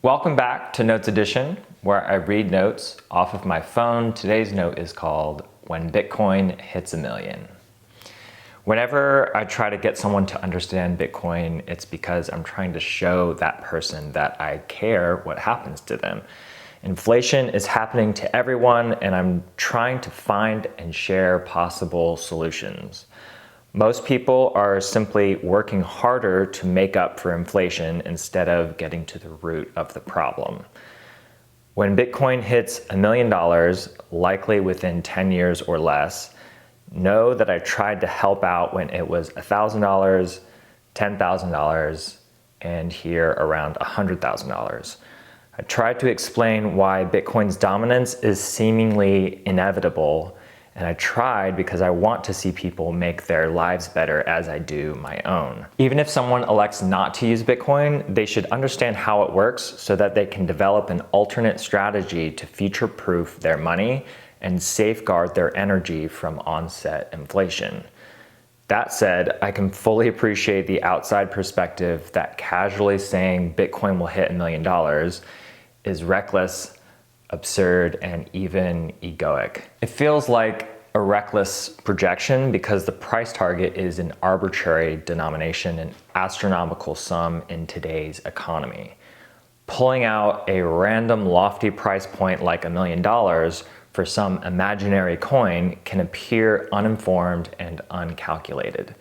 Welcome back to Notes Edition, where I read notes off of my phone. Today's note is called When Bitcoin Hits a Million. Whenever I try to get someone to understand Bitcoin, it's because I'm trying to show that person that I care what happens to them. Inflation is happening to everyone, and I'm trying to find and share possible solutions. Most people are simply working harder to make up for inflation instead of getting to the root of the problem. When Bitcoin hits $1 million, likely within 10 years or less, know that I tried to help out when it was $1,000, $10,000, and here around $100,000. I tried to explain why Bitcoin's dominance is seemingly inevitable, and I tried because I want to see people make their lives better as I do my own. Even if someone elects not to use Bitcoin, they should understand how it works so that they can develop an alternate strategy to future-proof their money and safeguard their energy from onset inflation. That said, I can fully appreciate the outside perspective that casually saying Bitcoin will hit $1 million is reckless, absurd, and even egoic. It feels like a reckless projection because the price target is an arbitrary denomination, an astronomical sum in today's economy. Pulling out a random lofty price point like $1 million for some imaginary coin can appear uninformed and uncalculated,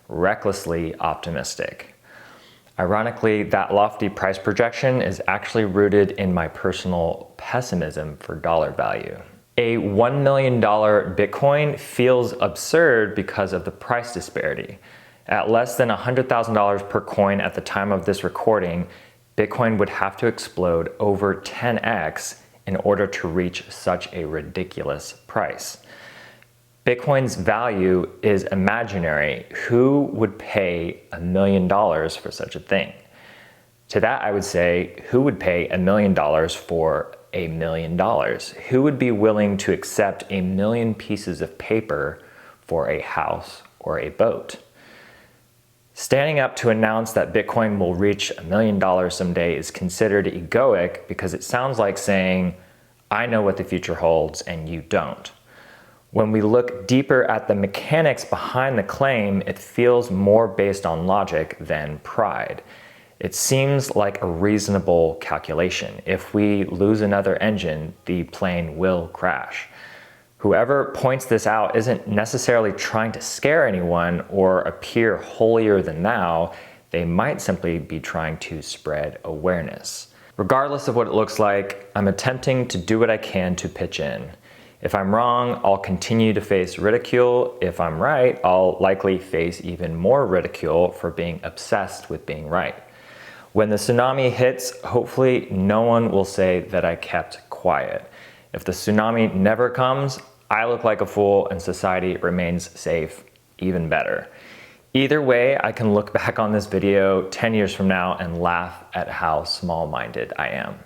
recklessly optimistic. Ironically, that lofty price projection is actually rooted in my personal pessimism for dollar value. A $1 million Bitcoin feels absurd because of the price disparity. At less than $100,000 per coin at the time of this recording, Bitcoin would have to explode over 10x in order to reach such a ridiculous price. Bitcoin's value is imaginary. Who would pay $1 million for such a thing? To that, I would say, who would pay $1 million for $1 million? Who would be willing to accept 1 million pieces of paper for a house or a boat? Standing up to announce that Bitcoin will reach $1 million someday is considered egoic because it sounds like saying, I know what the future holds and you don't. When we look deeper at the mechanics behind the claim, it feels more based on logic than pride. It seems like a reasonable calculation. If we lose another engine, the plane will crash. Whoever points this out isn't necessarily trying to scare anyone or appear holier than thou. They might simply be trying to spread awareness. Regardless of what it looks like, I'm attempting to do what I can to pitch in. If I'm wrong, I'll continue to face ridicule. If I'm right, I'll likely face even more ridicule for being obsessed with being right. When the tsunami hits, hopefully no one will say that I kept quiet. If the tsunami never comes, I look like a fool and society remains safe, even better. Either way, I can look back on this video 10 years from now and laugh at how small-minded I am.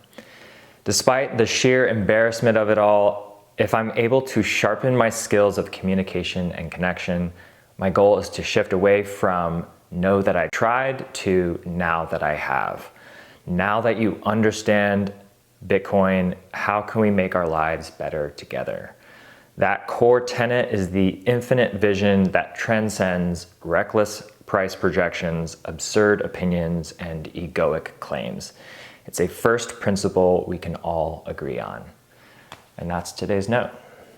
Despite the sheer embarrassment of it all, if I'm able to sharpen my skills of communication and connection, my goal is to shift away from know that I tried to now that I have. Now that you understand Bitcoin, how can we make our lives better together? That core tenet is the infinite vision that transcends reckless price projections, absurd opinions, and egoic claims. It's a first principle we can all agree on. And that's today's note.